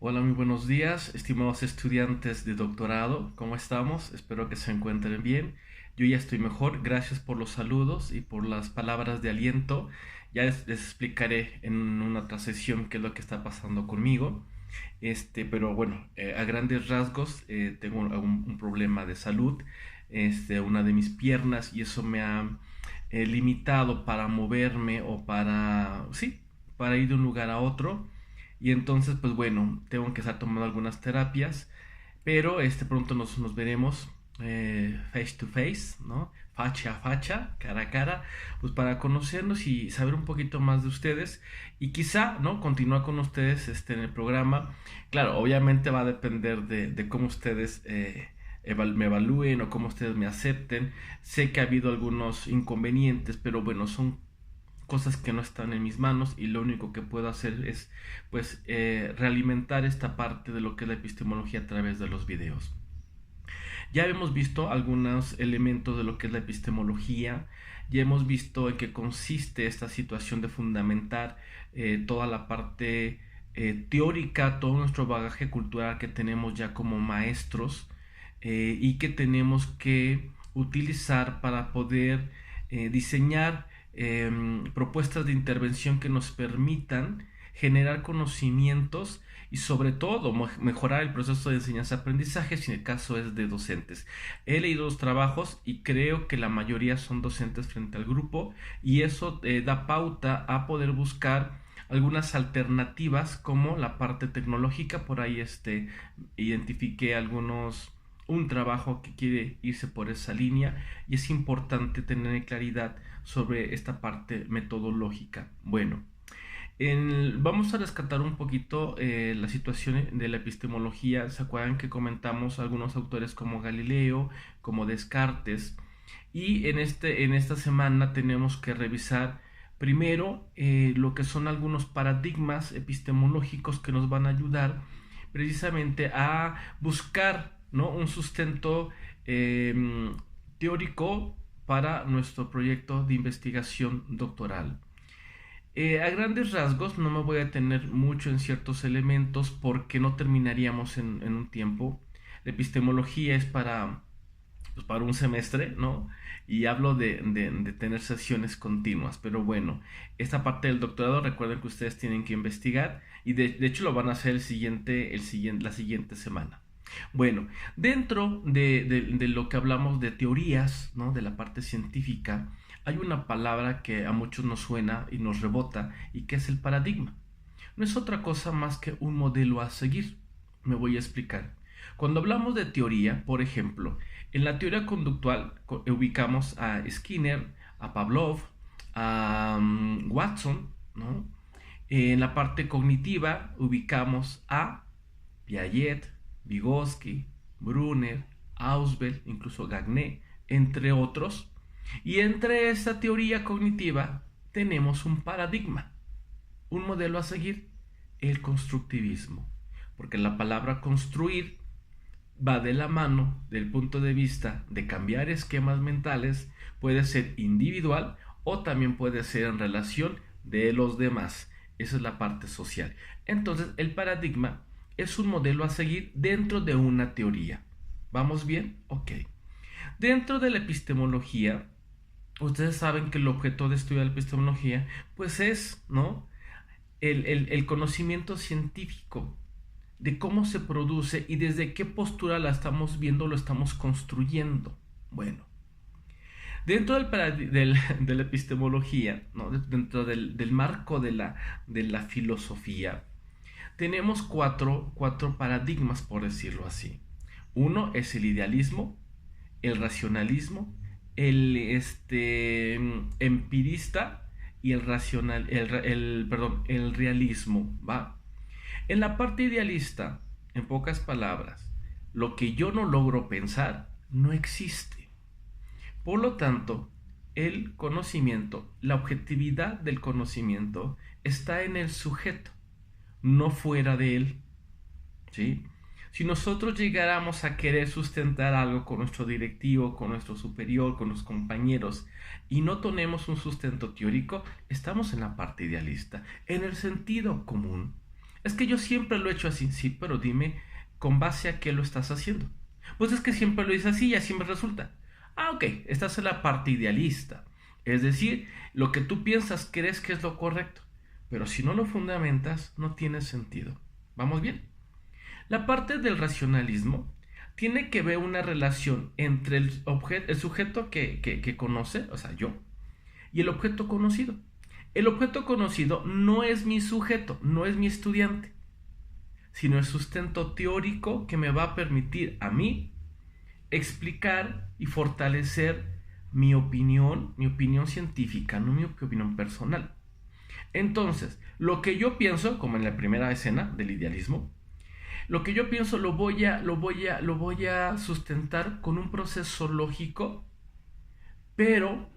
Hola, muy buenos días, estimados estudiantes de doctorado. ¿Cómo estamos? Espero que se encuentren bien. Yo ya estoy mejor. Gracias por los saludos y por las palabras de aliento. Ya les explicaré en una otra sesión qué es lo que está pasando conmigo. Pero bueno, a grandes rasgos tengo un problema de salud, una de mis piernas, y eso me ha limitado para moverme o sí, para ir de un lugar a otro. Y entonces, pues bueno, tengo que estar tomando algunas terapias, pero pronto nos veremos face to face, ¿no? Facha a facha, cara a cara, pues para conocernos y saber un poquito más de ustedes y quizá, ¿no? Continuar con ustedes en el programa. Claro, obviamente va a depender de cómo ustedes me evalúen o cómo ustedes me acepten. Sé que ha habido algunos inconvenientes, pero bueno, son cosas que no están en mis manos y lo único que puedo hacer es pues realimentar esta parte de lo que es la epistemología a través de los videos. Ya hemos visto algunos elementos de lo que es la epistemología, ya hemos visto en qué consiste esta situación de fundamentar toda la parte teórica, todo nuestro bagaje cultural que tenemos ya como maestros y que tenemos que utilizar para poder diseñar propuestas de intervención que nos permitan generar conocimientos y sobre todo mejorar el proceso de enseñanza-aprendizaje si el caso es de docentes. He leído los trabajos y creo que la mayoría son docentes frente al grupo y eso da pauta a poder buscar algunas alternativas como la parte tecnológica. Por ahí identifiqué un trabajo que quiere irse por esa línea y es importante tener claridad sobre esta parte metodológica. Bueno, vamos a rescatar un poquito la situación de la epistemología. ¿Se acuerdan que comentamos algunos autores como Galileo, como Descartes? Y en esta semana tenemos que revisar primero lo que son algunos paradigmas epistemológicos que nos van a ayudar precisamente a buscar, ¿no?, un sustento teórico para nuestro proyecto de investigación doctoral. A grandes rasgos no me voy a detener mucho en ciertos elementos porque no terminaríamos en un tiempo. La epistemología es pues para un semestre, ¿no? Y hablo de tener sesiones continuas, pero bueno, esta parte del doctorado recuerden que ustedes tienen que investigar y de hecho lo van a hacer la siguiente semana. Bueno, dentro de lo que hablamos de teorías, ¿no?, de la parte científica, hay una palabra que a muchos nos suena y nos rebota y que es el paradigma. No es otra cosa más que un modelo a seguir. Me voy a explicar. Cuando hablamos de teoría, por ejemplo, en la teoría conductual ubicamos a Skinner, a Pavlov, a Watson, ¿no? En la parte cognitiva ubicamos a Piaget, Vygotsky, Brunner, Ausubel, incluso Gagné, entre otros. Y entre esta teoría cognitiva tenemos un paradigma, un modelo a seguir, el constructivismo. Porque la palabra construir va de la mano del punto de vista de cambiar esquemas mentales, puede ser individual o también puede ser en relación de los demás. Esa es la parte social. Entonces, el paradigma es un modelo a seguir dentro de una teoría. ¿Vamos bien? Ok. Dentro de la epistemología, ustedes saben que el objeto de estudiar la epistemología, pues es, ¿no?, el conocimiento científico de cómo se produce y desde qué postura la estamos viendo, lo estamos construyendo. Bueno, dentro de la epistemología, ¿no?, dentro del marco de la filosofía, tenemos cuatro paradigmas, por decirlo así. Uno es el idealismo, el racionalismo, el empirista y el realismo, ¿va? En la parte idealista, en pocas palabras, lo que yo no logro pensar no existe. Por lo tanto, el conocimiento, la objetividad del conocimiento está en el sujeto, no fuera de él, ¿sí? Si nosotros llegáramos a querer sustentar algo con nuestro directivo, con nuestro superior, con los compañeros, y no tenemos un sustento teórico, estamos en la parte idealista, en el sentido común. Es que yo siempre lo he hecho así. Sí, pero dime, ¿con base a qué lo estás haciendo? Pues es que siempre lo hice así y así me resulta. Ah, ok, esta es la parte idealista. Es decir, lo que tú piensas, crees que es lo correcto. Pero si no lo fundamentas, no tiene sentido. ¿Vamos bien? La parte del racionalismo tiene que ver una relación entre el sujeto que conoce, o sea, yo, y el objeto conocido. El objeto conocido no es mi sujeto, no es mi estudiante, sino el sustento teórico que me va a permitir a mí explicar y fortalecer mi opinión científica, no mi opinión personal. Entonces, lo que yo pienso, como en la primera escena del idealismo, lo que yo pienso lo voy a sustentar con un proceso lógico, pero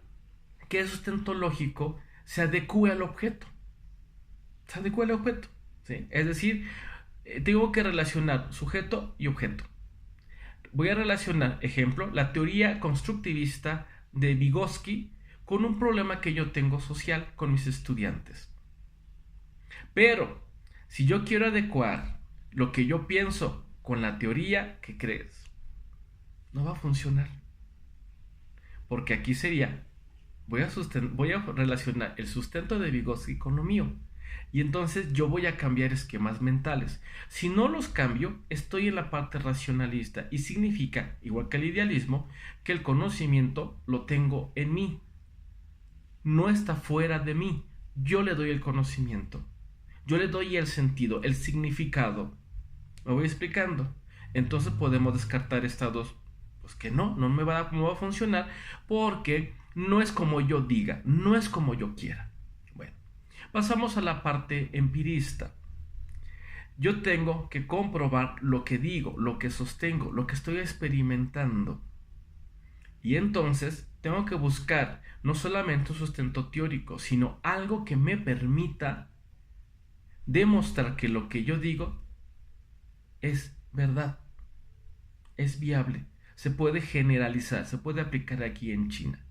que el sustento lógico se adecue al objeto. Se adecue al objeto. ¿Sí? Es decir, tengo que relacionar sujeto y objeto. Voy a relacionar, ejemplo, la teoría constructivista de Vygotsky con un problema que yo tengo social con mis estudiantes. Pero, si yo quiero adecuar lo que yo pienso con la teoría, ¿qué crees? No va a funcionar. Porque aquí sería, voy a relacionar el sustento de Vygotsky con lo mío. Y entonces yo voy a cambiar esquemas mentales. Si no los cambio, estoy en la parte racionalista y significa, igual que el idealismo, que el conocimiento lo tengo en mí. No está fuera de mí. Yo le doy el conocimiento. Yo le doy el sentido, el significado. ¿Me voy explicando? Entonces podemos descartar estados, pues que no me va a funcionar porque no es como yo diga, no es como yo quiera. Bueno, pasamos a la parte empirista. Yo tengo que comprobar lo que digo, lo que sostengo, lo que estoy experimentando. Y entonces tengo que buscar no solamente un sustento teórico, sino algo que me permita demostrar que lo que yo digo es verdad, es viable, se puede generalizar, se puede aplicar aquí en China.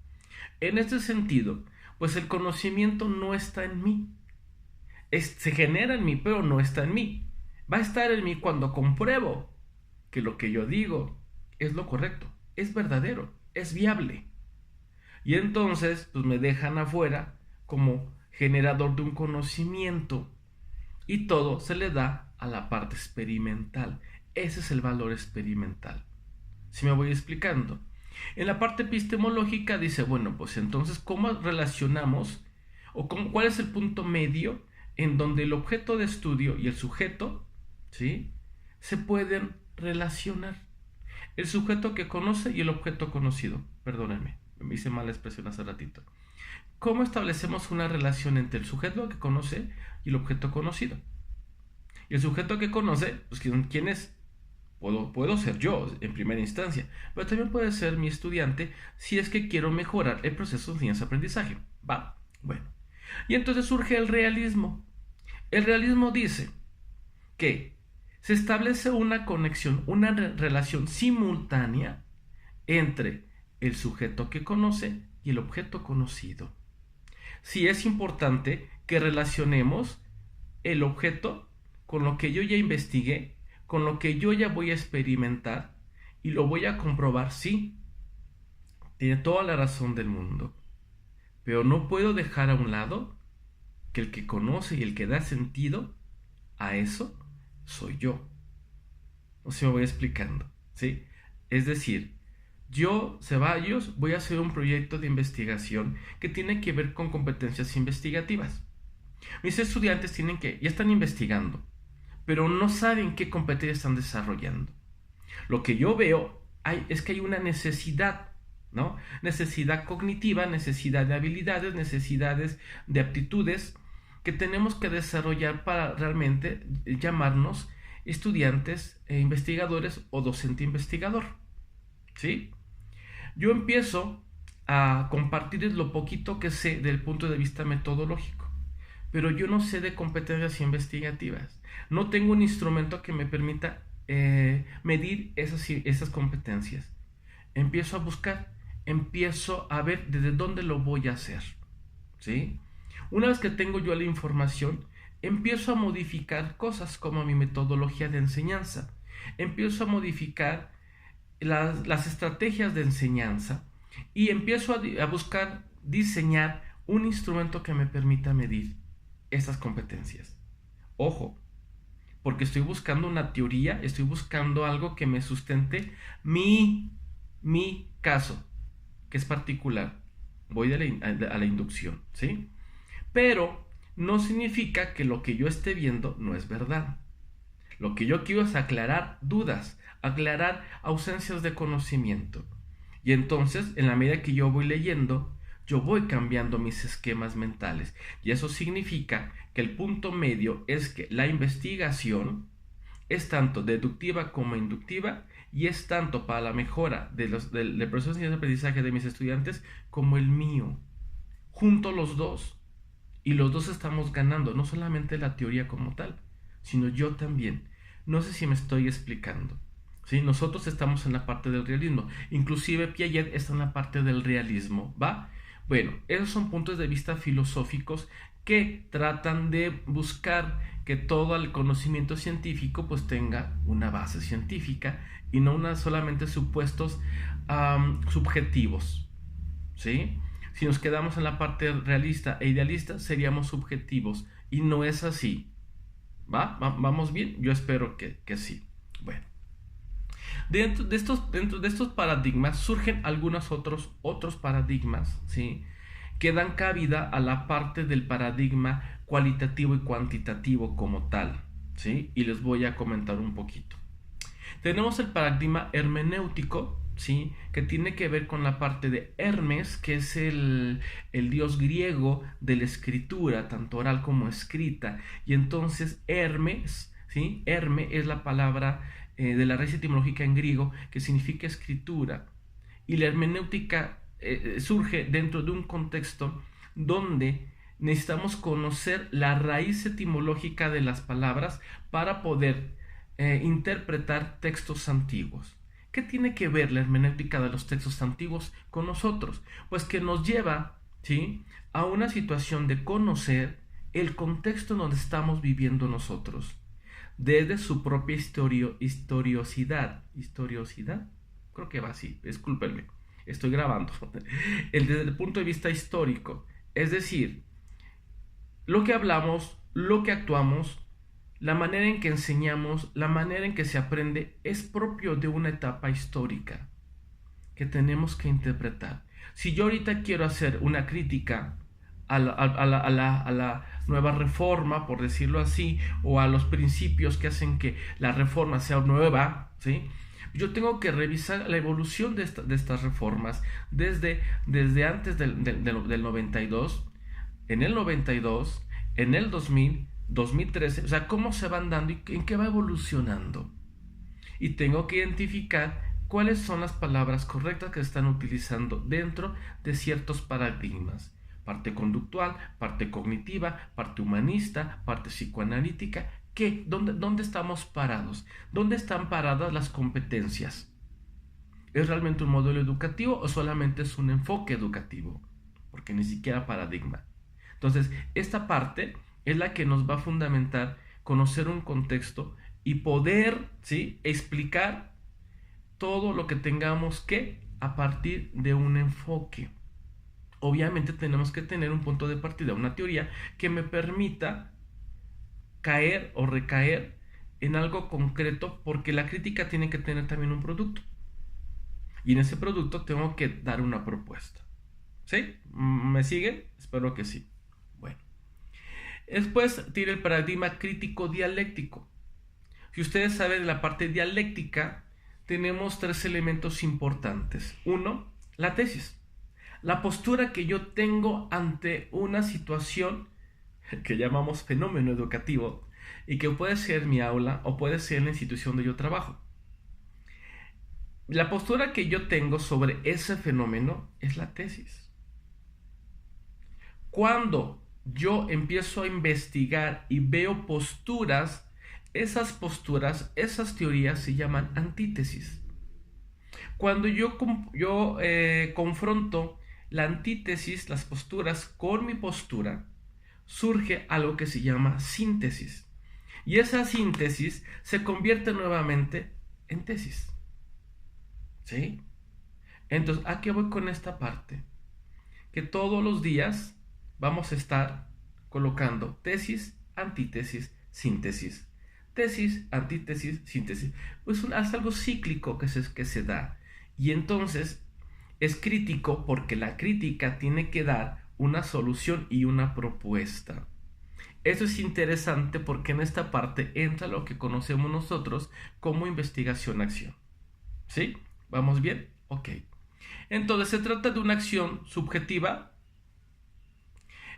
En este sentido, pues el conocimiento no está en mí, se genera en mí, pero no está en mí. Va a estar en mí cuando compruebo que lo que yo digo es lo correcto, es verdadero, es viable. Y entonces, pues me dejan afuera como generador de un conocimiento y todo se le da a la parte experimental. Ese es el valor experimental. Si me voy explicando. En la parte epistemológica dice, bueno, pues entonces, ¿cómo relacionamos cuál es el punto medio en donde el objeto de estudio y el sujeto, ¿sí?, se pueden relacionar? El sujeto que conoce y el objeto conocido. Perdónenme, me hice mala expresión hace ratito. ¿Cómo establecemos una relación entre el sujeto que conoce y el objeto conocido? Y el sujeto que conoce, pues ¿quién es? Puedo ser yo en primera instancia, pero también puede ser mi estudiante si es que quiero mejorar el proceso de enseñanza-aprendizaje. ¿Va? Bueno. Y entonces surge el realismo. El realismo dice que se establece una conexión, una relación simultánea entre el sujeto que conoce y el objeto conocido. Sí es importante que relacionemos el objeto con lo que yo ya investigué, con lo que yo ya voy a experimentar y lo voy a comprobar, sí. Tiene toda la razón del mundo. Pero no puedo dejar a un lado que el que conoce y el que da sentido a eso soy yo. No sé si me voy explicando, ¿sí? Es decir, yo, Ceballos, voy a hacer un proyecto de investigación que tiene que ver con competencias investigativas. Mis estudiantes ya están investigando, pero no saben qué competencias están desarrollando. Lo que yo veo es que hay una necesidad, ¿no? Necesidad cognitiva, necesidad de habilidades, necesidades de aptitudes que tenemos que desarrollar para realmente llamarnos estudiantes, investigadores o docente investigador, ¿sí? Yo empiezo a compartirles lo poquito que sé del punto de vista metodológico, pero yo no sé de competencias investigativas. No tengo un instrumento que me permita medir esas competencias. Empiezo a buscar, empiezo a ver desde dónde lo voy a hacer, ¿sí? Una vez que tengo yo la información, empiezo a modificar cosas como mi metodología de enseñanza, empiezo a modificar las estrategias de enseñanza y empiezo a buscar diseñar un instrumento que me permita medir esas competencias. Ojo, porque estoy buscando una teoría, estoy buscando algo que me sustente mi caso, que es particular. Voy a la inducción, ¿sí? Pero no significa que lo que yo esté viendo no es verdad. Lo que yo quiero es aclarar dudas, aclarar ausencias de conocimiento. Y entonces, en la medida que yo voy leyendo, yo voy cambiando mis esquemas mentales. Y eso significa que el punto medio es que la investigación es tanto deductiva como inductiva y es tanto para la mejora del proceso de aprendizaje de mis estudiantes como el mío. Junto los dos. Y los dos estamos ganando, no solamente la teoría como tal, sino yo también. No sé si me estoy explicando. ¿Sí? Nosotros estamos en la parte del realismo. Inclusive Piaget está en la parte del realismo, ¿va? Bueno, esos son puntos de vista filosóficos que tratan de buscar que todo el conocimiento científico pues tenga una base científica y no solamente supuestos subjetivos, ¿sí? Si nos quedamos en la parte realista e idealista, seríamos subjetivos. Y no es así. ¿Vamos bien? Yo espero que sí. Bueno. Dentro de estos paradigmas surgen algunos otros paradigmas, ¿sí? Que dan cabida a la parte del paradigma cualitativo y cuantitativo como tal, ¿sí? Y les voy a comentar un poquito. Tenemos el paradigma hermenéutico, ¿sí? Que tiene que ver con la parte de Hermes, que es el dios griego de la escritura, tanto oral como escrita. Y entonces Hermes, ¿sí? Herme es la palabra de la raíz etimológica en griego que significa escritura. Y la hermenéutica surge dentro de un contexto donde necesitamos conocer la raíz etimológica de las palabras para poder interpretar textos antiguos. ¿Qué tiene que ver la hermenéutica de los textos antiguos con nosotros? Pues que nos lleva, ¿sí?, a una situación de conocer el contexto en donde estamos viviendo nosotros, desde su propia historiosidad. ¿Historiosidad? Creo que va así, discúlpenme, estoy grabando. Desde el punto de vista histórico, es decir, lo que hablamos, lo que actuamos, la manera en que enseñamos, la manera en que se aprende es propio de una etapa histórica que tenemos que interpretar. Si yo ahorita quiero hacer una crítica a la nueva reforma, por decirlo así, o a los principios que hacen que la reforma sea nueva, ¿sí?, yo tengo que revisar la evolución de estas reformas desde antes del 92, en el 92, en el 2000, 2013, o sea, cómo se van dando y en qué va evolucionando. Y tengo que identificar cuáles son las palabras correctas que se están utilizando dentro de ciertos paradigmas. Parte conductual, parte cognitiva, parte humanista, parte psicoanalítica. ¿Qué? ¿Dónde estamos parados? ¿Dónde están paradas las competencias? ¿Es realmente un modelo educativo o solamente es un enfoque educativo? Porque ni siquiera paradigma. Entonces, esta parte es la que nos va a fundamentar conocer un contexto y poder, ¿sí?, explicar todo lo que tengamos que a partir de un enfoque. Obviamente tenemos que tener un punto de partida, una teoría que me permita caer o recaer en algo concreto, porque la crítica tiene que tener también un producto. Y en ese producto tengo que dar una propuesta. ¿Sí? ¿Me siguen? Espero que sí. Bueno. Después tiene el paradigma crítico dialéctico. Si ustedes saben de la parte dialéctica, tenemos tres elementos importantes. Uno, la tesis. La postura que yo tengo ante una situación que llamamos fenómeno educativo y que puede ser mi aula o puede ser la institución donde yo trabajo. La postura que yo tengo sobre ese fenómeno es la tesis. Cuando yo empiezo a investigar y veo posturas, esas teorías se llaman antítesis. Cuando yo confronto la antítesis, las posturas, con mi postura, surge algo que se llama síntesis. Y esa síntesis se convierte nuevamente en tesis. ¿Sí? Entonces, ¿a qué voy con esta parte? Que todos los días vamos a estar colocando tesis, antítesis, síntesis. Tesis, antítesis, síntesis. Pues es algo cíclico que se da. Y entonces es crítico porque la crítica tiene que dar una solución y una propuesta. Eso es interesante porque en esta parte entra lo que conocemos nosotros como investigación-acción. ¿Sí? ¿Vamos bien? Ok. Entonces se trata de una acción subjetiva,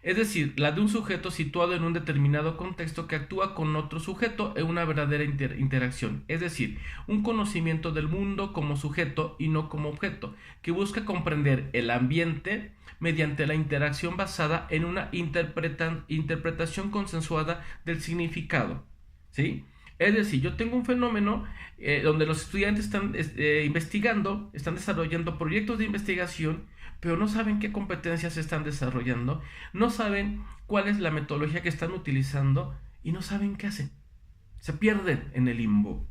es decir, la de un sujeto situado en un determinado contexto que actúa con otro sujeto en una verdadera interacción, es decir, un conocimiento del mundo como sujeto y no como objeto, que busca comprender el ambiente mediante la interacción basada en una interpretación consensuada del significado. ¿Sí? Es decir, yo tengo un fenómeno donde los estudiantes están investigando, están desarrollando proyectos de investigación, pero no saben qué competencias están desarrollando, no saben cuál es la metodología que están utilizando y no saben qué hacen. Se pierden en el limbo.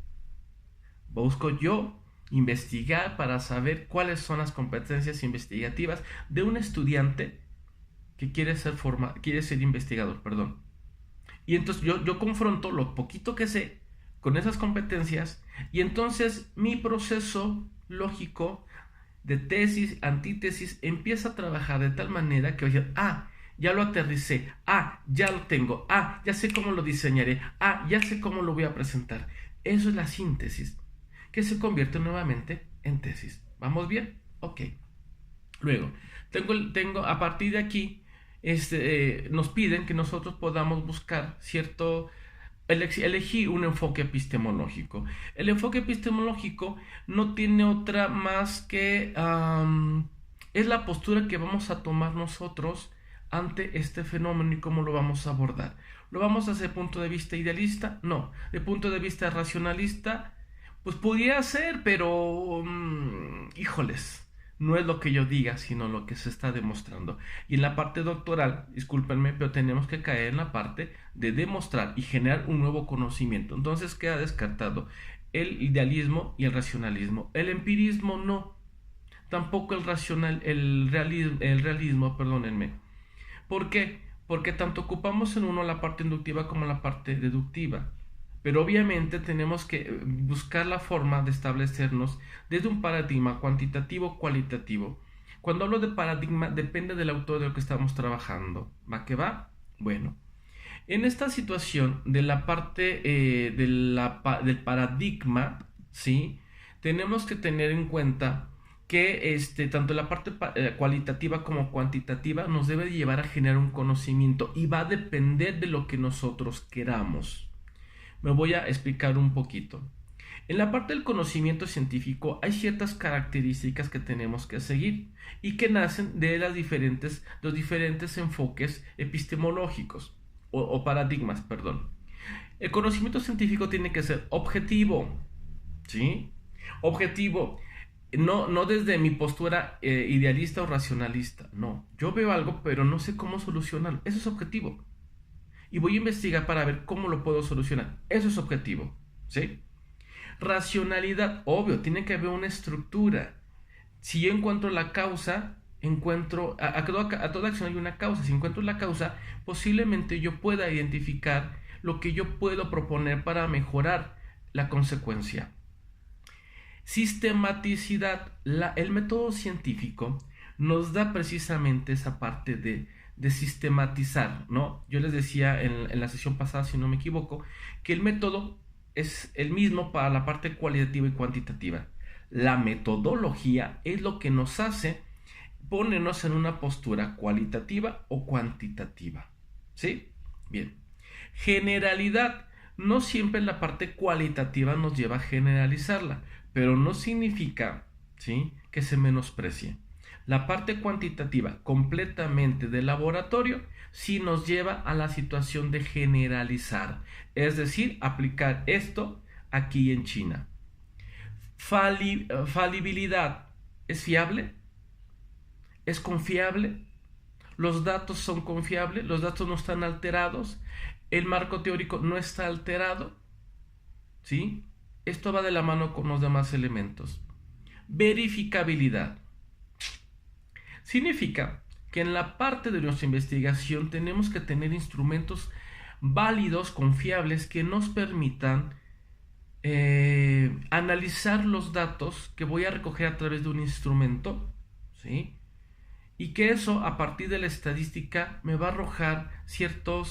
Busco yo investigar para saber cuáles son las competencias investigativas de un estudiante que quiere ser investigador, perdón. Y entonces yo confronto lo poquito que sé con esas competencias y entonces mi proceso lógico de tesis, antítesis empieza a trabajar de tal manera que voy a decir, ya lo aterricé, ya lo tengo, ya sé cómo lo diseñaré, ya sé cómo lo voy a presentar. Eso es la síntesis, que se convierte nuevamente en tesis. ¿Vamos bien? Ok. Luego, tengo a partir de aquí, nos piden que nosotros podamos buscar elegir un enfoque epistemológico. El enfoque epistemológico no tiene otra más que es la postura que vamos a tomar nosotros ante este fenómeno y cómo lo vamos a abordar. ¿Lo vamos a hacer de punto de vista idealista? No. ¿De punto de vista racionalista? Pues pudiera ser, pero híjoles, no es lo que yo diga, sino lo que se está demostrando. Y en la parte doctoral, discúlpenme, pero tenemos que caer en la parte de demostrar y generar un nuevo conocimiento. Entonces queda descartado el idealismo y el racionalismo. El empirismo no. Tampoco el realismo, perdónenme. ¿Por qué? Porque tanto ocupamos en uno la parte inductiva como la parte deductiva. Pero obviamente tenemos que buscar la forma de establecernos desde un paradigma cuantitativo-cualitativo. Cuando hablo de paradigma, depende del autor de lo que estamos trabajando. ¿Va que va? Bueno, en esta situación de la parte del paradigma, ¿sí? Tenemos que tener en cuenta que tanto la parte cualitativa como cuantitativa nos debe llevar a generar un conocimiento y va a depender de lo que nosotros queramos. Me voy a explicar un poquito. En la parte del conocimiento científico hay ciertas características que tenemos que seguir y que nacen de los diferentes enfoques epistemológicos o paradigmas, perdón. El conocimiento científico tiene que ser objetivo, ¿sí? Objetivo, no desde mi postura idealista o racionalista, no. Yo veo algo, pero no sé cómo solucionarlo. Eso es objetivo. Y voy a investigar para ver cómo lo puedo solucionar. Eso es objetivo, ¿sí? Racionalidad, obvio, tiene que haber una estructura. Si yo encuentro la causa, a toda acción hay una causa. Si encuentro la causa, posiblemente yo pueda identificar lo que yo puedo proponer para mejorar la consecuencia. Sistematicidad, el método científico nos da precisamente esa parte de sistematizar, ¿no? Yo les decía en la sesión pasada, si no me equivoco, que el método es el mismo para la parte cualitativa y cuantitativa. La metodología es lo que nos hace ponernos en una postura cualitativa o cuantitativa, ¿sí? Bien. Generalidad. No siempre la parte cualitativa nos lleva a generalizarla, pero no significa, ¿sí?, que se menosprecie. La parte cuantitativa completamente de laboratorio sí nos lleva a la situación de generalizar, es decir, aplicar esto aquí en China. Falibilidad, ¿es fiable? ¿Es confiable? los datos son confiables, los datos no están alterados, el marco teórico no está alterado, ¿sí? Esto va de la mano con los demás elementos. Verificabilidad. Significa que en la parte de nuestra investigación tenemos que tener instrumentos válidos, confiables, que nos permitan analizar los datos que voy a recoger a través de un instrumento, ¿sí? Y que eso, a partir de la estadística, me va a arrojar cierta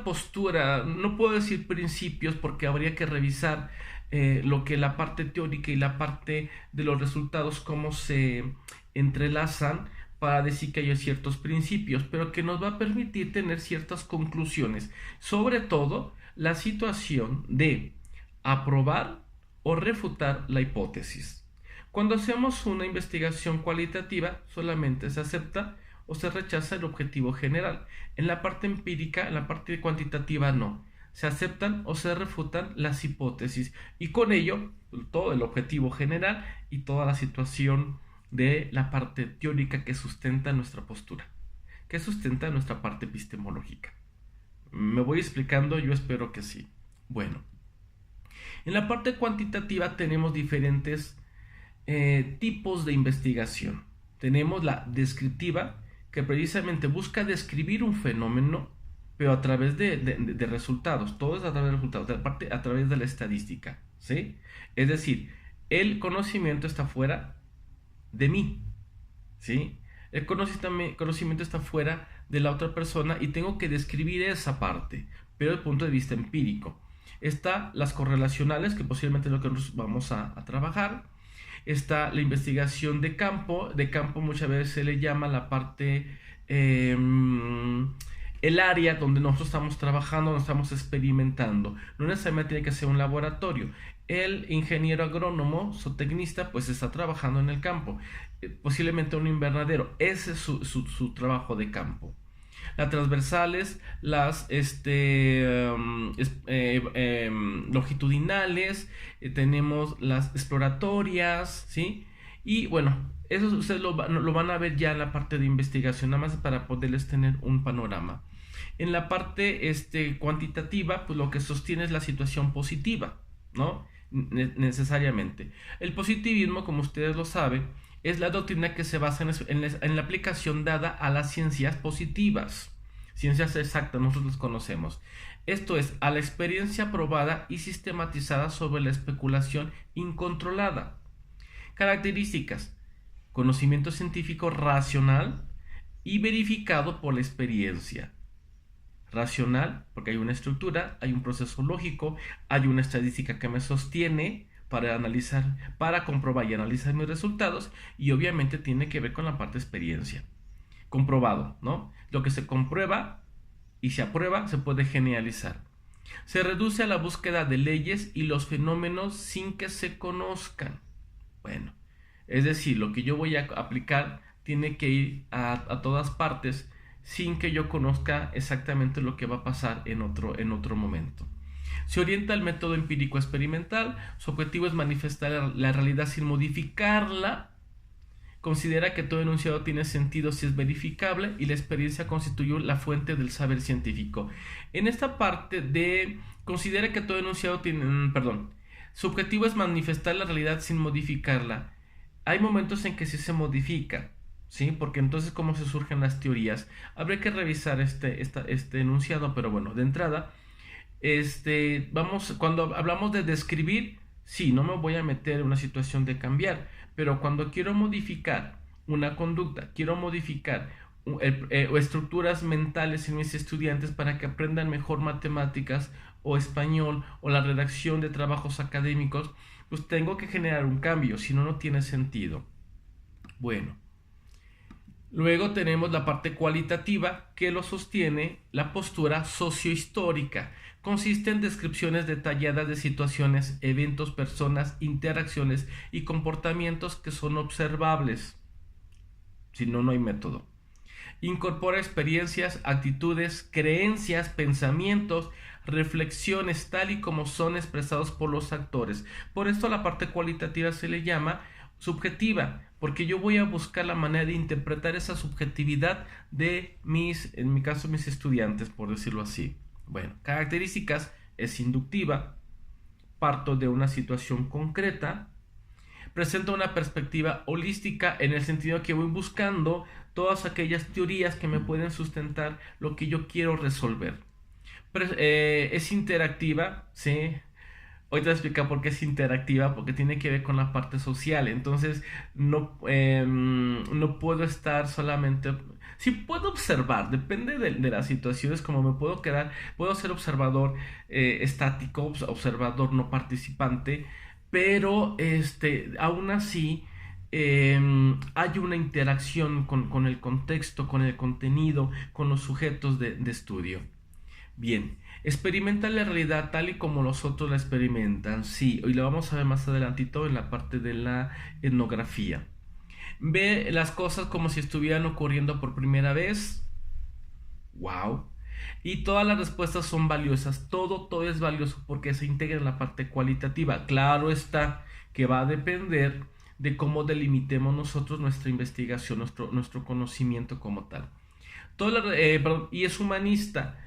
postura. No puedo decir principios porque habría que revisar lo que la parte teórica y la parte de los resultados, cómo se entrelazan para decir que hay ciertos principios, pero que nos va a permitir tener ciertas conclusiones, sobre todo la situación de aprobar o refutar la hipótesis. Cuando hacemos una investigación cualitativa, solamente se acepta o se rechaza el objetivo general. En la parte empírica, en la parte cuantitativa, no. Se aceptan o se refutan las hipótesis y con ello todo el objetivo general y toda la situación de la parte teórica que sustenta nuestra postura, que sustenta nuestra parte epistemológica. ¿Me voy explicando? Yo espero que sí. Bueno, en la parte cuantitativa tenemos diferentes tipos de investigación. Tenemos la descriptiva, que precisamente busca describir un fenómeno, pero a través de resultados. Todo es a través de resultados, a través de la estadística, ¿sí? Es decir, el conocimiento está fuera de mí, ¿sí? El conocimiento está fuera de la otra persona y tengo que describir esa parte, pero desde el punto de vista empírico. Está las correlacionales, que posiblemente es lo que nosotros vamos a trabajar. Está la investigación de campo. De campo muchas veces se le llama la parte, el área donde nosotros estamos trabajando, donde estamos experimentando. No necesariamente tiene que ser un laboratorio. El ingeniero agrónomo, zootecnista, pues está trabajando en el campo. Posiblemente un invernadero. Ese es su trabajo de campo. Las transversales, las longitudinales, tenemos las exploratorias, ¿sí? Y bueno, eso ustedes lo van a ver ya en la parte de investigación, nada más para poderles tener un panorama. En la parte cuantitativa, pues lo que sostiene es la situación positiva, ¿no? Necesariamente. El positivismo, como ustedes lo saben, es la doctrina que se basa en la aplicación dada a las ciencias positivas, ciencias exactas, nosotros las conocemos. Esto es, a la experiencia probada y sistematizada sobre la especulación incontrolada. Características: conocimiento científico racional y verificado por la experiencia. Racional, porque hay una estructura, hay un proceso lógico, hay una estadística que me sostiene para analizar, para comprobar y analizar mis resultados, y obviamente tiene que ver con la parte de experiencia. Comprobado, ¿no? Lo que se comprueba y se aprueba se puede generalizar. Se reduce a la búsqueda de leyes y los fenómenos sin que se conozcan. Bueno, es decir, lo que yo voy a aplicar tiene que ir a todas partes sin que yo conozca exactamente lo que va a pasar en otro momento. Se orienta al método empírico experimental. Su objetivo es manifestar la realidad sin modificarla. Considera que todo enunciado tiene sentido si es verificable y la experiencia constituye la fuente del saber científico. En esta parte de considera que todo enunciado tiene, su objetivo es manifestar la realidad sin modificarla. Hay momentos en que sí se modifica, ¿sí? Porque entonces, ¿cómo se surgen las teorías? Habría que revisar este enunciado, pero bueno, de entrada, cuando hablamos de describir, sí, no me voy a meter en una situación de cambiar, pero cuando quiero modificar una conducta, quiero modificar estructuras mentales en mis estudiantes para que aprendan mejor matemáticas o español o la redacción de trabajos académicos, pues tengo que generar un cambio, si no, no tiene sentido. Bueno, luego tenemos la parte cualitativa que lo sostiene la postura sociohistórica. Consiste en descripciones detalladas de situaciones, eventos, personas, interacciones y comportamientos que son observables. Si no, no hay método. Incorpora experiencias, actitudes, creencias, pensamientos, reflexiones tal y como son expresados por los actores. Por esto la parte cualitativa se le llama subjetiva, porque yo voy a buscar la manera de interpretar esa subjetividad de en mi caso, mis estudiantes, por decirlo así. Bueno, características es inductiva, parto de una situación concreta, presenta una perspectiva holística en el sentido que voy buscando todas aquellas teorías que me pueden sustentar lo que yo quiero resolver. Es interactiva, ¿sí? Hoy te voy a explicar por qué es interactiva, porque tiene que ver con la parte social. Entonces, no puedo estar solamente... Sí puedo observar, depende de las situaciones, como me puedo quedar, puedo ser observador estático, observador no participante, pero aún así hay una interacción con el contexto, con el contenido, con los sujetos de estudio. Bien, experimenta la realidad tal y como los otros la experimentan, sí, y lo vamos a ver más adelantito en la parte de la etnografía. Ve las cosas como si estuvieran ocurriendo por primera vez. Wow. Y todas las respuestas son valiosas. Todo es valioso porque se integra en la parte cualitativa. Claro está que va a depender de cómo delimitemos nosotros nuestra investigación, nuestro conocimiento como tal. Y es humanista.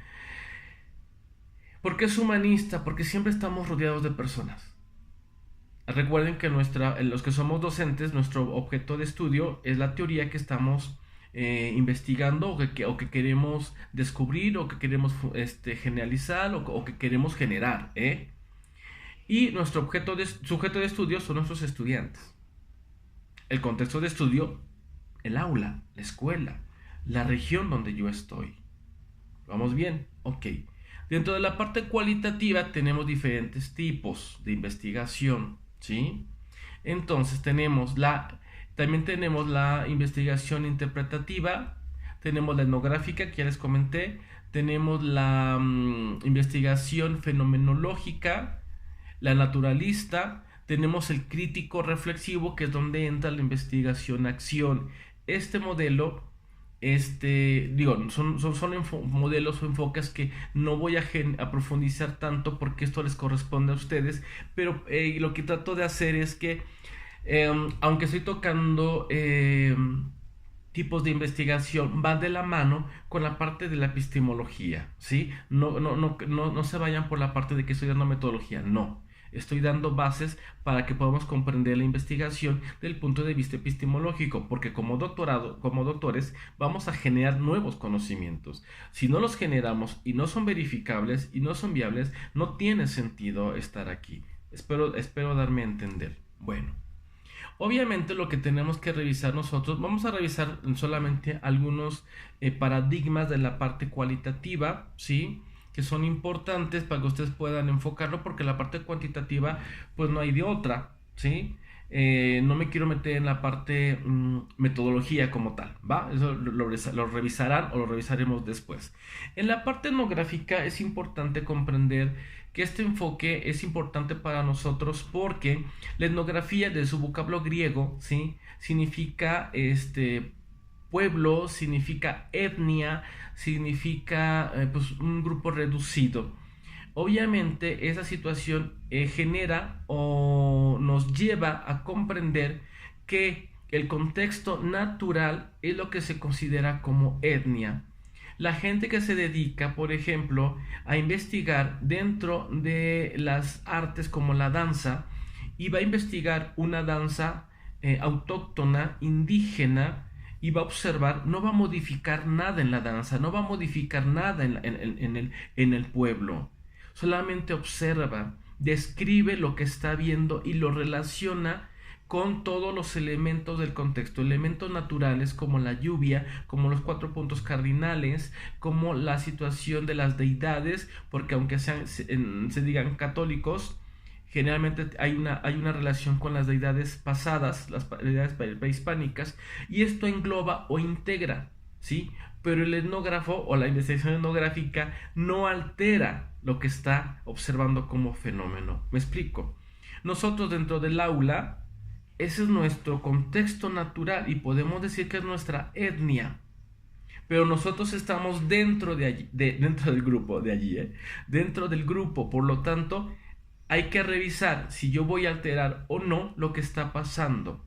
¿Por qué es humanista? Porque siempre estamos rodeados de personas. Recuerden que los que somos docentes, nuestro objeto de estudio es la teoría que estamos investigando o que queremos descubrir o que queremos generalizar o que queremos generar. Y nuestro sujeto de estudio son nuestros estudiantes. El contexto de estudio, el aula, la escuela, la región donde yo estoy. ¿Vamos bien? Ok. Dentro de la parte cualitativa tenemos diferentes tipos de investigación, ¿sí? Entonces también tenemos la investigación interpretativa, tenemos la etnográfica que ya les comenté, tenemos la investigación fenomenológica, la naturalista, tenemos el crítico reflexivo, que es donde entra la investigación-acción. Este modelo son modelos o enfoques que no voy a profundizar tanto porque esto les corresponde a ustedes, pero lo que trato de hacer es que aunque estoy tocando tipos de investigación, va de la mano con la parte de la epistemología, ¿sí? No se vayan por la parte de que estoy dando metodología, no. Estoy dando bases para que podamos comprender la investigación del punto de vista epistemológico, porque como doctores, vamos a generar nuevos conocimientos. Si no los generamos y no son verificables y no son viables, no tiene sentido estar aquí. Espero darme a entender. Bueno, obviamente lo que tenemos que revisar nosotros, vamos a revisar solamente algunos paradigmas de la parte cualitativa, ¿sí?, que son importantes para que ustedes puedan enfocarlo, porque la parte cuantitativa pues no hay de otra, ¿sí? No me quiero meter en la parte metodología como tal, ¿va? Eso lo revisarán o lo revisaremos después. En la parte etnográfica es importante comprender que este enfoque es importante para nosotros porque la etnografía, de su vocablo griego, ¿sí?, significa pueblo, significa etnia, significa pues un grupo reducido. Obviamente esa situación genera o nos lleva a comprender que el contexto natural es lo que se considera como etnia. La gente que se dedica, por ejemplo, a investigar dentro de las artes como la danza, y va a investigar una danza autóctona, indígena, y va a observar, no va a modificar nada en la danza, no va a modificar nada en el pueblo. Solamente observa, describe lo que está viendo y lo relaciona con todos los elementos del contexto, elementos naturales como la lluvia, como los 4 puntos cardinales, como la situación de las deidades, porque aunque se digan católicos, generalmente hay una relación con las deidades pasadas, las deidades prehispánicas, y esto engloba o integra, ¿sí? Pero el etnógrafo o la investigación etnográfica no altera lo que está observando como fenómeno. ¿Me explico? Nosotros dentro del aula, ese es nuestro contexto natural y podemos decir que es nuestra etnia. Pero nosotros estamos dentro dentro del grupo de allí, dentro del grupo, por lo tanto hay que revisar si yo voy a alterar o no lo que está pasando.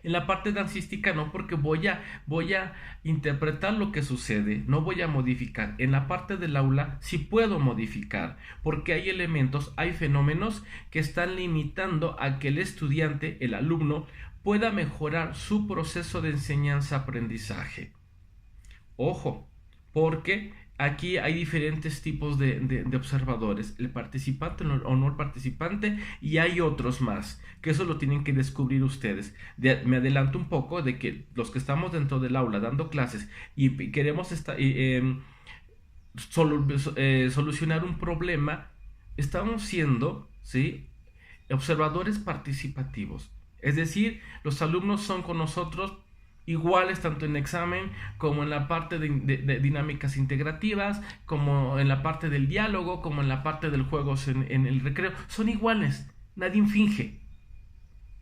En la parte dancística no, porque voy a interpretar lo que sucede, no voy a modificar. En la parte del aula sí puedo modificar, porque hay elementos, hay fenómenos que están limitando a que el estudiante, el alumno, pueda mejorar su proceso de enseñanza-aprendizaje. Ojo, porque aquí hay diferentes tipos de observadores, el participante o no el participante, y hay otros más, que eso lo tienen que descubrir ustedes. Me adelanto un poco de que los que estamos dentro del aula dando clases y queremos solucionar un problema, estamos siendo, ¿sí?, observadores participativos. Es decir, los alumnos son con nosotros iguales tanto en examen como en la parte de dinámicas integrativas, como en la parte del diálogo, como en la parte del juego en el recreo. Son iguales, nadie finge.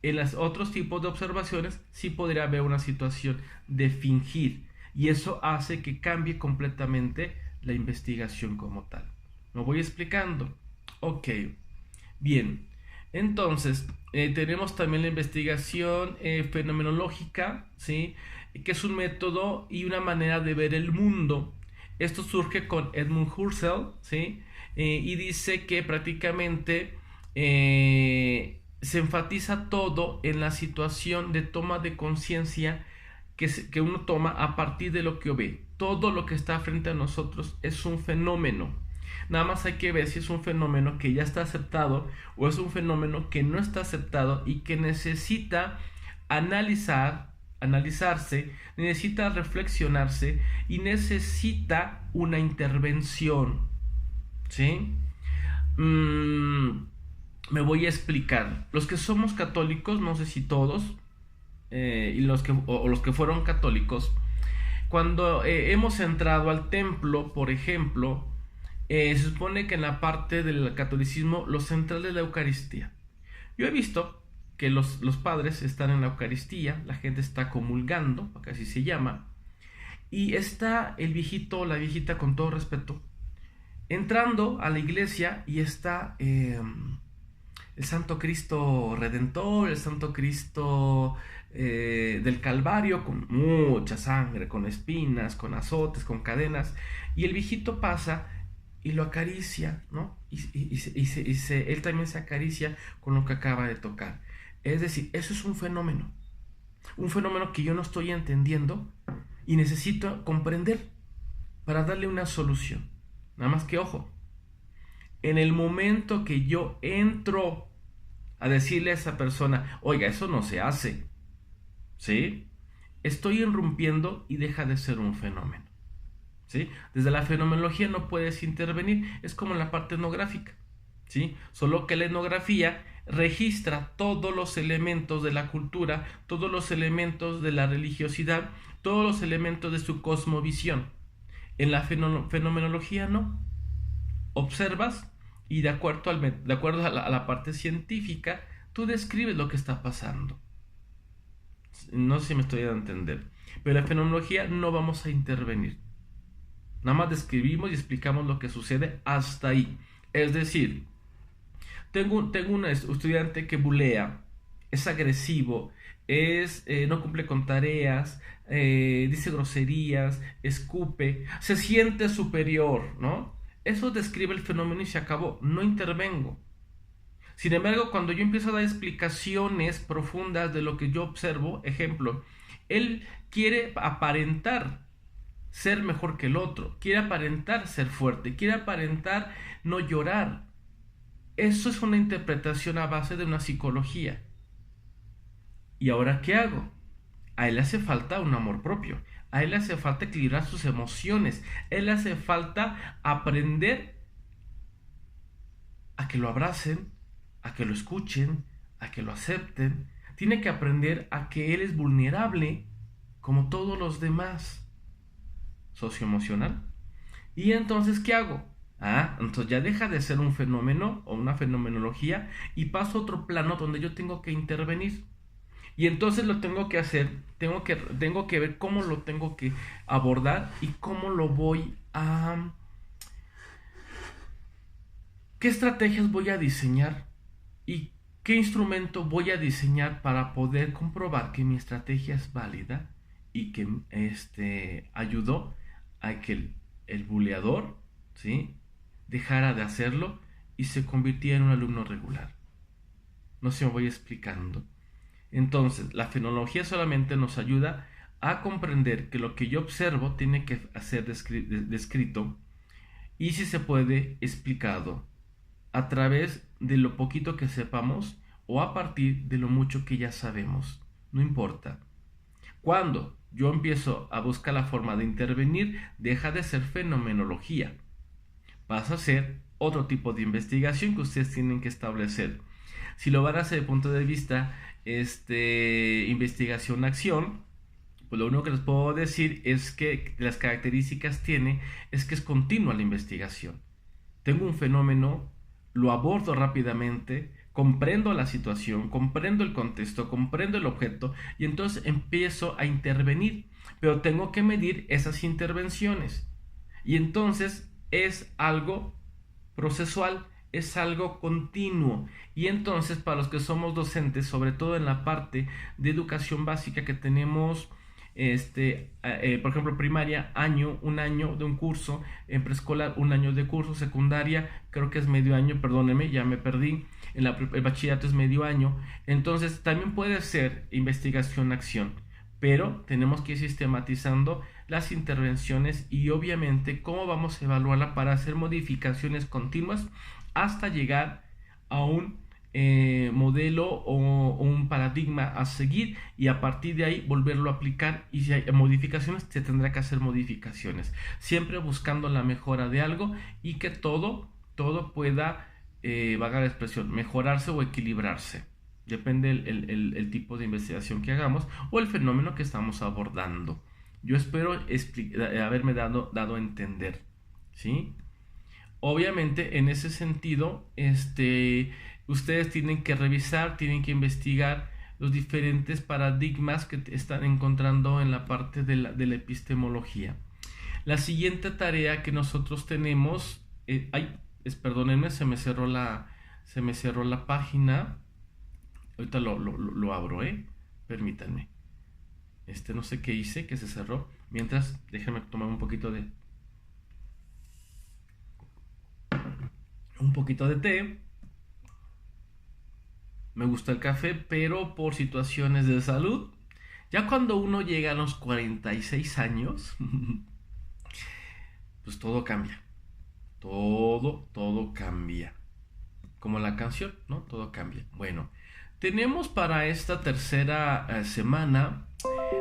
En los otros tipos de observaciones sí podría haber una situación de fingir, y eso hace que cambie completamente la investigación como tal. ¿Me voy explicando? Ok, bien. Entonces, tenemos también la investigación fenomenológica, ¿sí?, que es un método y una manera de ver el mundo. Esto surge con Edmund Husserl, ¿sí?, y dice que prácticamente se enfatiza todo en la situación de toma de conciencia que uno toma a partir de lo que ve. Todo lo que está frente a nosotros es un fenómeno. Nada más hay que ver si es un fenómeno que ya está aceptado o es un fenómeno que no está aceptado y que necesita analizarse, necesita reflexionarse y necesita una intervención. ¿Sí? Me voy a explicar. Los que somos católicos, no sé si todos, y los que fueron católicos, cuando hemos entrado al templo, por ejemplo, se supone que en la parte del catolicismo lo central es la Eucaristía. Yo he visto que los padres están en la Eucaristía, la gente está comulgando, que así se llama, y está el viejito o la viejita, con todo respeto, entrando a la iglesia, y está el Santo Cristo Redentor, el Santo Cristo del Calvario, con mucha sangre, con espinas, con azotes, con cadenas, y el viejito pasa y lo acaricia, ¿no? Él también se acaricia con lo que acaba de tocar. Es decir, eso es un fenómeno que yo no estoy entendiendo y necesito comprender para darle una solución. Nada más que, ojo, en el momento que yo entro a decirle a esa persona, oiga, eso no se hace, ¿sí?, estoy irrumpiendo y deja de ser un fenómeno. ¿Sí? Desde la fenomenología no puedes intervenir, es como la parte etnográfica, ¿sí?, solo que la etnografía registra todos los elementos de la cultura, todos los elementos de la religiosidad, todos los elementos de su cosmovisión. En la fenomenología no. Observas y de acuerdo a la parte científica, tú describes lo que está pasando. No sé si me estoy dando a entender, pero en la fenomenología no vamos a intervenir. Nada más describimos y explicamos lo que sucede hasta ahí. Es decir, tengo un estudiante que bulea, es agresivo, no cumple con tareas, dice groserías, escupe, se siente superior, ¿no? Eso describe el fenómeno y se acabó, no intervengo. Sin embargo, cuando yo empiezo a dar explicaciones profundas de lo que yo observo, ejemplo, él quiere aparentar ser mejor que el otro, quiere aparentar ser fuerte, quiere aparentar no llorar. Eso es una interpretación a base de una psicología. ¿Y ahora qué hago? A él le hace falta un amor propio, a él le hace falta equilibrar sus emociones, a él le hace falta aprender a que lo abracen, a que lo escuchen, a que lo acepten. Tiene que aprender a que él es vulnerable como todos los demás. Socioemocional. Y entonces, ¿qué hago? Entonces ya deja de ser un fenómeno o una fenomenología y paso a otro plano donde yo tengo que intervenir. Y entonces lo tengo que hacer, tengo que ver cómo lo tengo que abordar y cómo lo voy a... ¿Qué estrategias voy a diseñar? Y ¿Qué instrumento voy a diseñar para poder comprobar que mi estrategia es válida y que ayudó a que el buleador, ¿sí?, dejara de hacerlo y se convirtiera en un alumno regular? No sé si me voy explicando. Entonces, la fenología solamente nos ayuda a comprender que lo que yo observo tiene que ser descrito y, si se puede, explicado a través de lo poquito que sepamos o a partir de lo mucho que ya sabemos. No importa. Cuando yo empiezo a buscar la forma de intervenir, deja de ser fenomenología. Pasa a ser otro tipo de investigación que ustedes tienen que establecer. Si lo van a hacer desde el punto de vista investigación-acción, pues lo único que les puedo decir es que las características tiene es que es continua la investigación. Tengo un fenómeno, lo abordo rápidamente, comprendo la situación, comprendo el contexto, comprendo el objeto y entonces empiezo a intervenir, pero tengo que medir esas intervenciones y entonces es algo procesual, es algo continuo. Y entonces, para los que somos docentes, sobre todo en la parte de educación básica que tenemos, por ejemplo, primaria, un año de un curso, en preescolar, un año de curso, secundaria, creo que es medio año, perdónenme, ya me perdí, el bachillerato es medio año, entonces también puede ser investigación-acción, pero tenemos que ir sistematizando las intervenciones y obviamente cómo vamos a evaluarla para hacer modificaciones continuas hasta llegar a un modelo o un paradigma a seguir y a partir de ahí volverlo a aplicar, y si hay modificaciones se tendrá que hacer modificaciones, siempre buscando la mejora de algo y que todo pueda, valga la expresión, mejorarse o equilibrarse. Depende el tipo de investigación que hagamos o el fenómeno que estamos abordando. Yo espero haberme dado a entender, ¿sí? Obviamente, en ese sentido, ustedes tienen que revisar, tienen que investigar los diferentes paradigmas que están encontrando en la parte de la epistemología. La siguiente tarea que nosotros tenemos, perdónenme, se me cerró la página. Ahorita lo abro, permítanme. No sé qué hice, que se cerró. Mientras, déjenme tomar un poquito de té. Me gusta el café, pero por situaciones de salud, ya cuando uno llega a los 46 años, pues todo cambia. Todo cambia. Como la canción, ¿no? Todo cambia. Bueno, tenemos para esta tercera semana,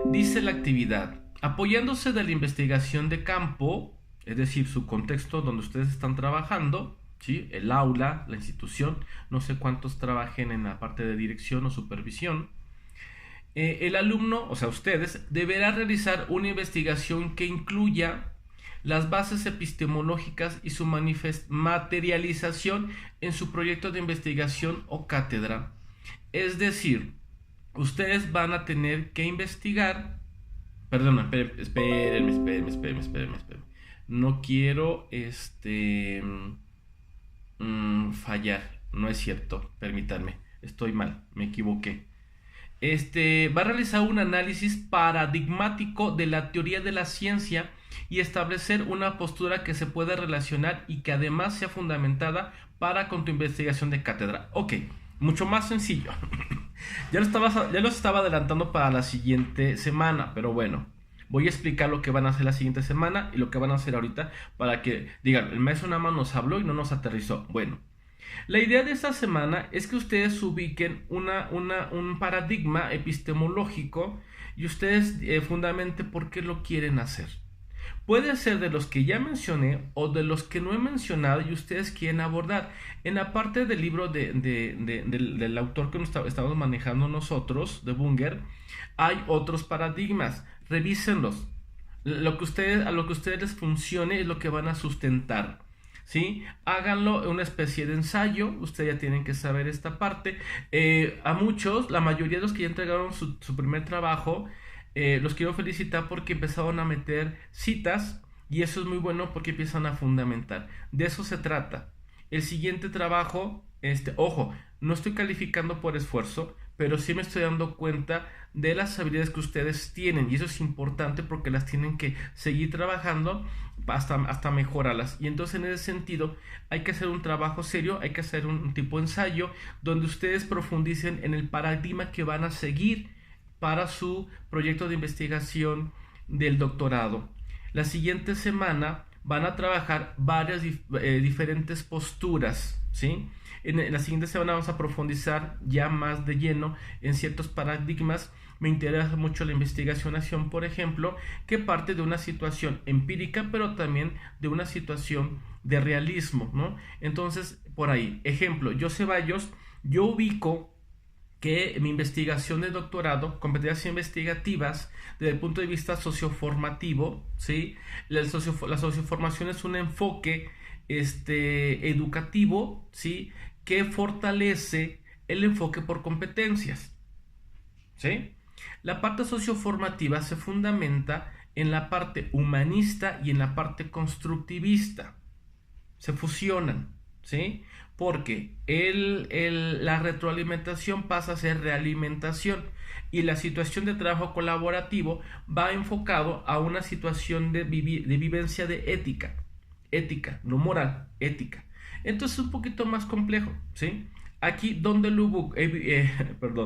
dice la actividad, apoyándose de la investigación de campo, es decir, su contexto donde ustedes están trabajando, ¿sí?, el aula, la institución, no sé cuántos trabajen en la parte de dirección o supervisión. El alumno, o sea, ustedes, deberá realizar una investigación que incluya las bases epistemológicas y su materialización en su proyecto de investigación o cátedra. Es decir, ustedes van a tener que investigar. Perdón, espérenme. No quiero fallar. No es cierto, permítanme. Estoy mal, me equivoqué. Va a realizar un análisis paradigmático de la teoría de la ciencia y establecer una postura que se pueda relacionar y que además sea fundamentada para con tu investigación de cátedra. Ok, mucho más sencillo. Ya los estaba adelantando para la siguiente semana, pero bueno, voy a explicar lo que van a hacer la siguiente semana y lo que van a hacer ahorita para que digan, el maestro nada más nos habló y no nos aterrizó. Bueno, la idea de esta semana es que ustedes ubiquen un paradigma epistemológico y ustedes fundamenten por qué lo quieren hacer. Puede ser de los que ya mencioné o de los que no he mencionado y ustedes quieren abordar. En la parte del libro del autor que estamos manejando nosotros, de Bunger, hay otros paradigmas. Revísenlos. A lo que ustedes les funcione es lo que van a sustentar, ¿sí? Háganlo en una especie de ensayo. Ustedes ya tienen que saber esta parte. A muchos, la mayoría de los que ya entregaron su primer trabajo, los quiero felicitar porque empezaron a meter citas y eso es muy bueno porque empiezan a fundamentar. De eso se trata. El siguiente trabajo, ojo, no estoy calificando por esfuerzo, pero sí me estoy dando cuenta de las habilidades que ustedes tienen y eso es importante porque las tienen que seguir trabajando hasta mejorarlas. Y entonces en ese sentido hay que hacer un trabajo serio, hay que hacer un tipo de ensayo donde ustedes profundicen en el paradigma que van a seguir para su proyecto de investigación del doctorado. La siguiente semana van a trabajar varias diferentes posturas, ¿sí? En la siguiente semana vamos a profundizar ya más de lleno en ciertos paradigmas. Me interesa mucho la investigación-acción, por ejemplo, que parte de una situación empírica, pero también de una situación de realismo, ¿no? Entonces, por ahí, ejemplo, yo Ceballos, yo ubico que mi investigación de doctorado, competencias investigativas, desde el punto de vista socioformativo, ¿sí? La socioformación es un enfoque educativo, ¿sí? Que fortalece el enfoque por competencias, ¿sí? La parte socioformativa se fundamenta en la parte humanista y en la parte constructivista. Se fusionan, ¿sí? Porque la retroalimentación pasa a ser realimentación y la situación de trabajo colaborativo va enfocado a una situación de vivencia de ética, no moral, ética. Entonces es un poquito más complejo, ¿sí? Aquí, ¿dónde lo ubico?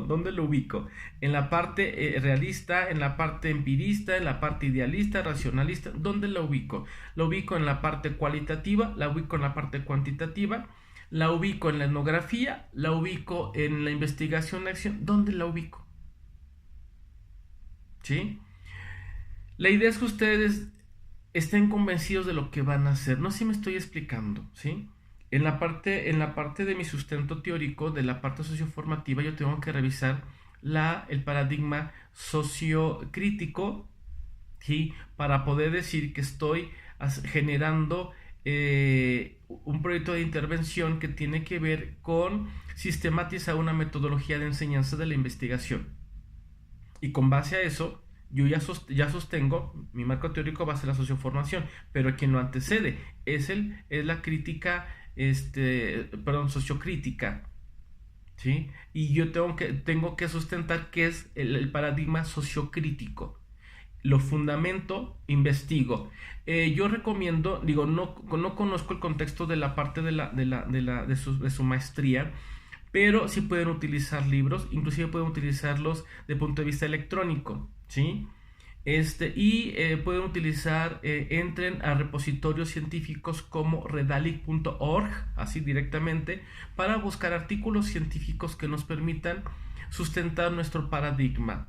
¿Dónde lo ubico? En la parte realista, en la parte empirista, en la parte idealista, racionalista. ¿Dónde lo ubico? Lo ubico en la parte cualitativa, la ubico en la parte cuantitativa, la ubico en la etnografía, la ubico en la investigación de acción. ¿Dónde la ubico? ¿Sí? La idea es que ustedes estén convencidos de lo que van a hacer. No sé si me estoy explicando, ¿sí? En la parte de mi sustento teórico, de la parte socioformativa, yo tengo que revisar el paradigma sociocrítico, ¿sí? Para poder decir que estoy generando un proyecto de intervención que tiene que ver con sistematizar una metodología de enseñanza de la investigación. Y con base a eso, yo ya sostengo, mi marco teórico va a ser la socioformación, pero quien lo antecede es la crítica, sociocrítica, ¿sí? Y yo tengo que sustentar que es el paradigma sociocrítico. Lo fundamento, investigo. Yo recomiendo, digo, no conozco el contexto de la parte de su maestría, pero sí pueden utilizar libros, inclusive pueden utilizarlos de punto de vista electrónico, ¿sí? Pueden utilizar, entren a repositorios científicos como redalic.org, así directamente, para buscar artículos científicos que nos permitan sustentar nuestro paradigma,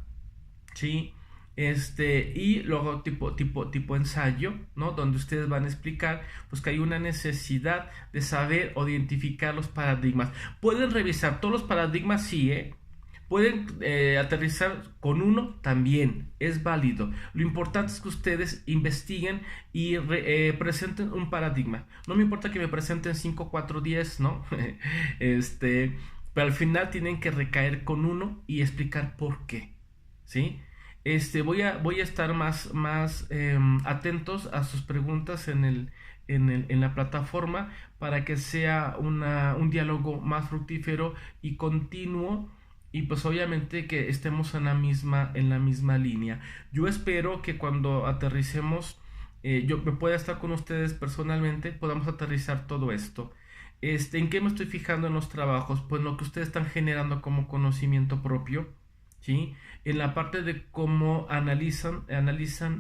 ¿sí? Y luego tipo ensayo, ¿no? Donde ustedes van a explicar pues que hay una necesidad de saber o identificar los paradigmas. Pueden revisar todos los paradigmas, sí, pueden aterrizar con uno también, es válido. Lo importante es que ustedes investiguen y presenten un paradigma. No me importa que me presenten 5, 4, 10, ¿no? Pero al final tienen que recaer con uno y explicar por qué, ¿sí? Voy a estar más atentos a sus preguntas en la plataforma para que sea un diálogo más fructífero y continuo y pues obviamente que estemos en la misma línea. Yo espero que cuando aterricemos, yo me pueda estar con ustedes personalmente, podamos aterrizar todo esto. ¿En qué me estoy fijando en los trabajos? Pues lo que ustedes están generando como conocimiento propio, ¿sí? En la parte de cómo analizan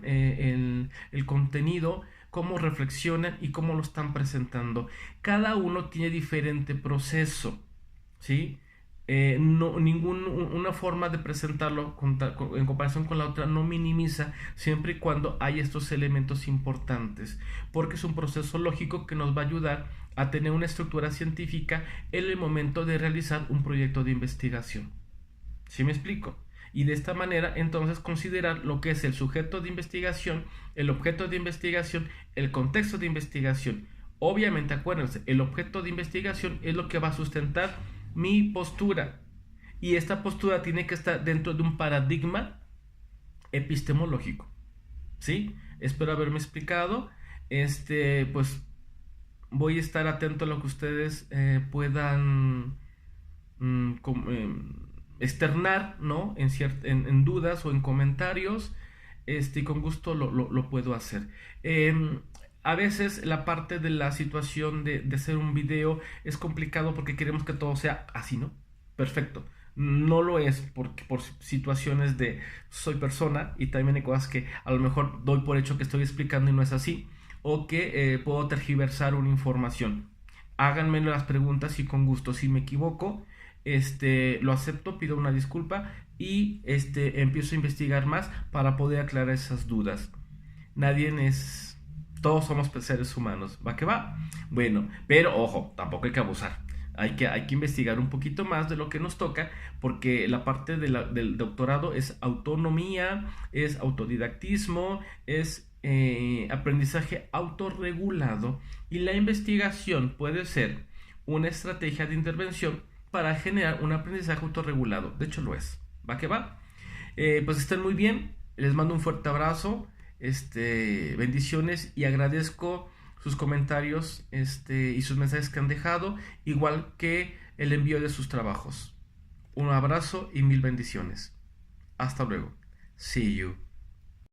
el contenido, cómo reflexionan y cómo lo están presentando. Cada uno tiene diferente proceso, ¿sí? Una forma de presentarlo en comparación con la otra no minimiza siempre y cuando hay estos elementos importantes, porque es un proceso lógico que nos va a ayudar a tener una estructura científica en el momento de realizar un proyecto de investigación. ¿Sí me explico? Y de esta manera entonces considerar lo que es el sujeto de investigación, el objeto de investigación, el contexto de investigación. Obviamente acuérdense, el objeto de investigación es lo que va a sustentar mi postura y esta postura tiene que estar dentro de un paradigma epistemológico, ¿sí? Espero haberme explicado. Pues voy a estar atento a lo que ustedes puedan mm, com- em, externar, ¿no? En dudas o en comentarios, y con gusto lo puedo hacer. Em, a veces la parte de la situación de hacer un video es complicado porque queremos que todo sea así, ¿no? Perfecto. No lo es porque por situaciones de soy persona y también hay cosas que a lo mejor doy por hecho que estoy explicando y no es así, o que puedo tergiversar una información. Háganme las preguntas y con gusto. Si me equivoco, lo acepto, pido una disculpa y empiezo a investigar más para poder aclarar esas dudas. Nadie es... Todos somos seres humanos. ¿Va que va? Bueno, pero ojo, tampoco hay que abusar. Hay que investigar un poquito más de lo que nos toca, porque la parte del doctorado es autonomía, es autodidactismo, es aprendizaje autorregulado, y la investigación puede ser una estrategia de intervención para generar un aprendizaje autorregulado. De hecho lo es. ¿Va que va? Pues estén muy bien. Les mando un fuerte abrazo. Bendiciones, y agradezco sus comentarios y sus mensajes que han dejado, igual que el envío de sus trabajos. Un abrazo y mil bendiciones. Hasta luego. See you.